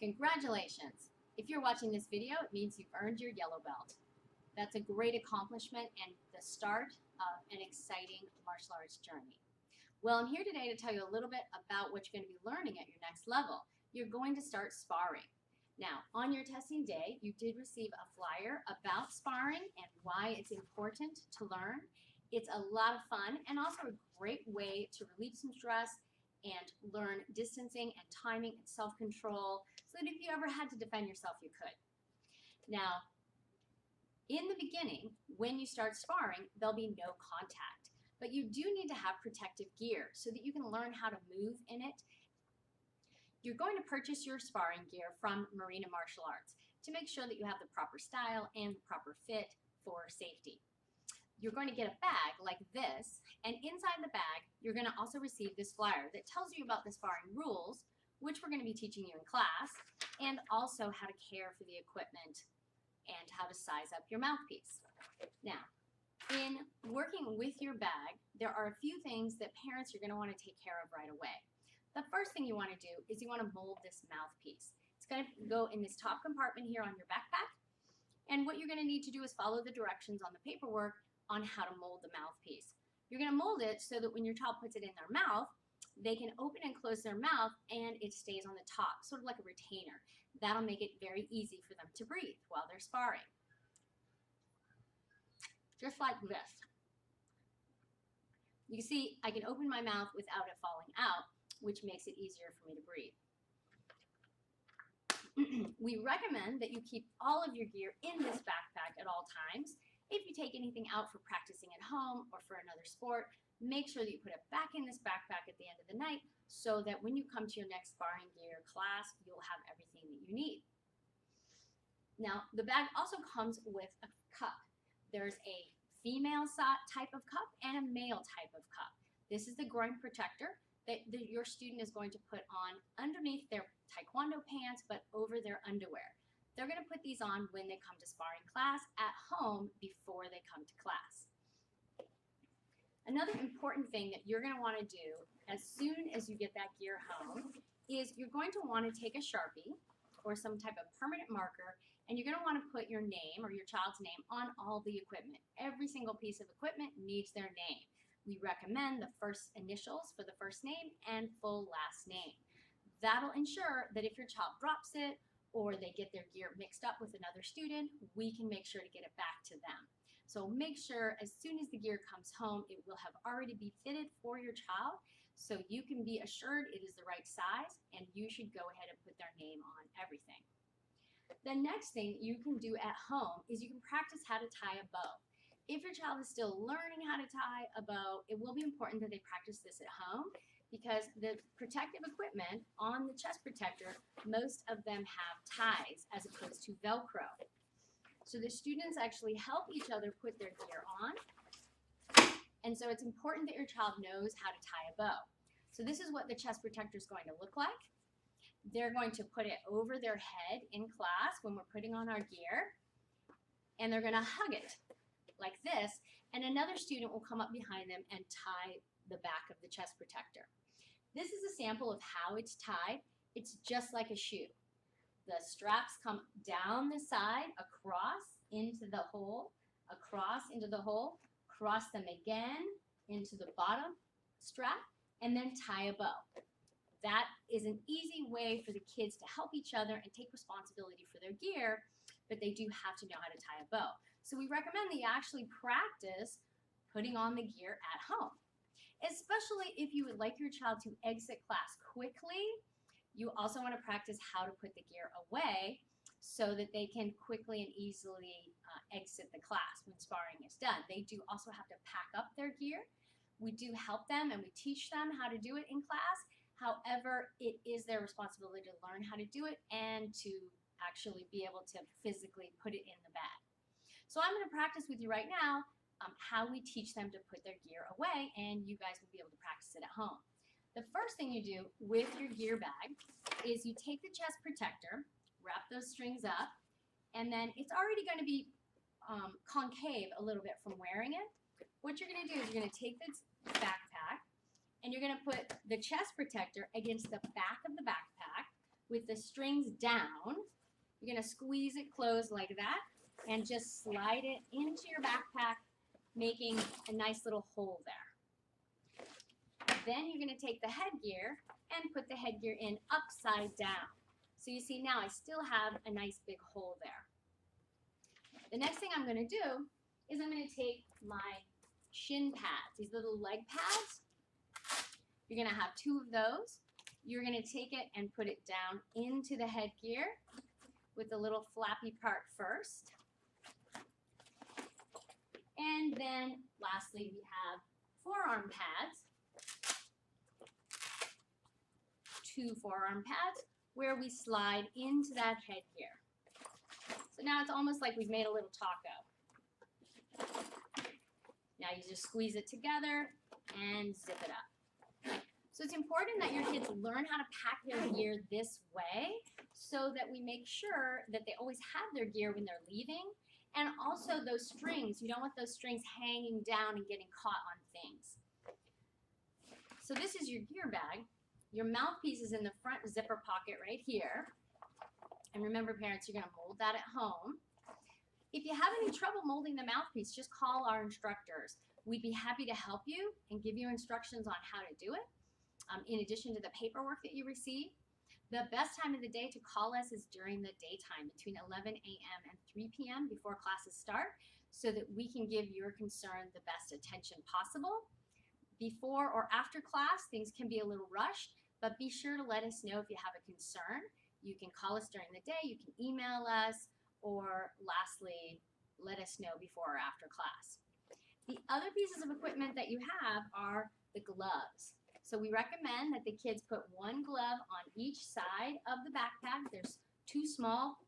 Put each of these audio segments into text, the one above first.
Congratulations! If you're watching this video, it means you've earned your yellow belt. That's a great accomplishment and the start of an exciting martial arts journey. Well, I'm here today to tell you a little bit about what you're going to be learning at your next level. You're going to start sparring. Now, on your testing day, you did receive a flyer about sparring and why it's important to learn. It's a lot of fun and also a great way to relieve some stress and learn distancing and timing and self-control so that if you ever had to defend yourself, you could. Now, in the beginning, when you start sparring, there'll be no contact, but you do need to have protective gear so that you can learn how to move in it. You're going to purchase your sparring gear from Marina Martial Arts to make sure that you have the proper style and the proper fit for safety. You're going to get a bag like this, and inside the bag, you're going to also receive this flyer that tells you about the sparring rules, which we're going to be teaching you in class, and also how to care for the equipment and how to size up your mouthpiece. Now, in working with your bag, there are a few things that parents are going to want to take care of right away. The first thing you want to do is you want to mold this mouthpiece. It's going to go in this top compartment here on your backpack, and what you're going to need to do is follow the directions on the paperwork on how to mold the mouthpiece. You're going to mold it so that when your child puts it in their mouth, they can open and close their mouth and it stays on the top, sort of like a retainer. That'll make it very easy for them to breathe while they're sparring. Just like this. You can see I can open my mouth without it falling out, which makes it easier for me to breathe. We recommend that you keep all of your gear in this backpack at all times. If you take anything out for practicing at home or for another sport, make sure that you put it back in this backpack at the end of the night so that when you come to your next sparring gear class, you'll have everything that you need. Now, the bag also comes with a cup. There's a female type of cup and a male type of cup. This is the groin protector that your student is going to put on underneath their taekwondo pants but over their underwear. They're going to put these on when they come to sparring class at home before they come to class. Another important thing that you're going to want to do as soon as you get that gear home is you're going to want to take a Sharpie or some type of permanent marker, and you're going to want to put your name or your child's name on all the equipment. Every single piece of equipment needs their name. We recommend the first initials for the first name and full last name. That'll ensure that if your child drops it or they get their gear mixed up with another student, we can make sure to get it back to them. So make sure as soon as the gear comes home, it will have already been fitted for your child so you can be assured it is the right size, and you should go ahead and put their name on everything. The next thing you can do at home is you can practice how to tie a bow. If your child is still learning how to tie a bow, it will be important that they practice this at home because the protective equipment on the chest protector, most of them have ties as opposed to Velcro. So the students actually help each other put their gear on. And so it's important that your child knows how to tie a bow. So this is what the chest protector is going to look like. They're going to put it over their head in class when we're putting on our gear. And they're going to hug it like this. And another student will come up behind them and tie the back of the chest protector. This is a sample of how it's tied. It's just like a shoe. The straps come down the side, across into the hole, across into the hole, cross them again into the bottom strap, and then tie a bow. That is an easy way for the kids to help each other and take responsibility for their gear, but they do have to know how to tie a bow. So we recommend that you actually practice putting on the gear at home, especially if you would like your child to exit class quickly. You also want to practice how to put the gear away so that they can quickly and easily exit the class when sparring is done. They do also have to pack up their gear. We do help them and we teach them how to do it in class. However, it is their responsibility to learn how to do it and to actually be able to physically put it in the bag. So I'm going to practice with you right now how we teach them to put their gear away, and you guys will be able to practice it at home. The first thing you do with your gear bag is you take the chest protector, wrap those strings up, and then it's already going to be concave a little bit from wearing it. What you're going to do is you're going to take this backpack and you're going to put the chest protector against the back of the backpack with the strings down. You're going to squeeze it closed like that and just slide it into your backpack, making a nice little hole there. Then you're going to take the headgear and put the headgear in upside down. So you see now I still have a nice big hole there. The next thing I'm going to do is I'm going to take my shin pads, these little leg pads. You're going to have 2 of those. You're going to take it and put it down into the headgear with the little flappy part first. And then lastly, we have forearm pads. 2 forearm pads where we slide into that headgear. So now it's almost like we've made a little taco. Now you just squeeze it together and zip it up. So it's important that your kids learn how to pack their gear this way so that we make sure that they always have their gear when they're leaving. And also those strings, you don't want those strings hanging down and getting caught on things. So this is your gear bag. Your mouthpiece is in the front zipper pocket right here. And remember, parents, you're going to mold that at home. If you have any trouble molding the mouthpiece, just call our instructors. We'd be happy to help you and give you instructions on how to do it. In addition to the paperwork that you receive, the best time of the day to call us is during the daytime, between 11 a.m. and 3 p.m. before classes start, so that we can give your concern the best attention possible. Before or after class, things can be a little rushed, but be sure to let us know if you have a concern. You can call us during the day, you can email us, or lastly, let us know before or after class. The other pieces of equipment that you have are the gloves. So we recommend that the kids put 1 glove on each side of the backpack. There's 2 small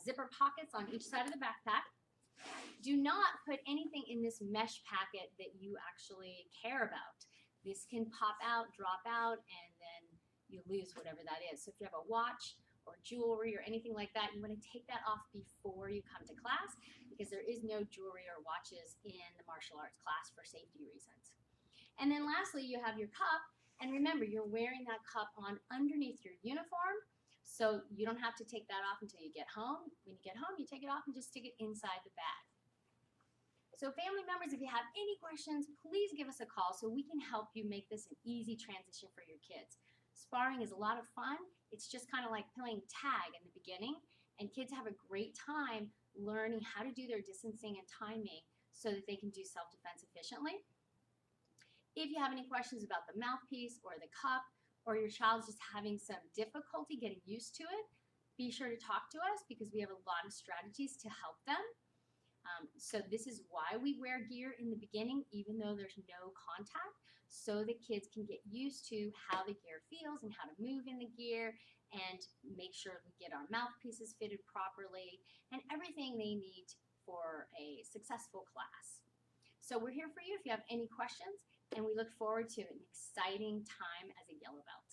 zipper pockets on each side of the backpack. Do not put anything in this mesh packet that you actually care about. This can pop out, drop out, and then you lose whatever that is. So if you have a watch or jewelry or anything like that, you want to take that off before you come to class, because there is no jewelry or watches in the martial arts class for safety reasons. And then lastly, you have your cup. And remember, you're wearing that cup on underneath your uniform, so you don't have to take that off until you get home. When you get home, you take it off and just stick it inside the bag. So family members, if you have any questions, please give us a call so we can help you make this an easy transition for your kids. Sparring is a lot of fun. It's just kind of like playing tag in the beginning, and kids have a great time learning how to do their distancing and timing so that they can do self-defense efficiently. If you have any questions about the mouthpiece or the cup, or your child's just having some difficulty getting used to it, be sure to talk to us, because we have a lot of strategies to help them. So this is why we wear gear in the beginning, even though there's no contact, so the kids can get used to how the gear feels and how to move in the gear, and make sure we get our mouthpieces fitted properly and everything they need for a successful class. So we're here for you if you have any questions, and we look forward to an exciting time as a yellow belt.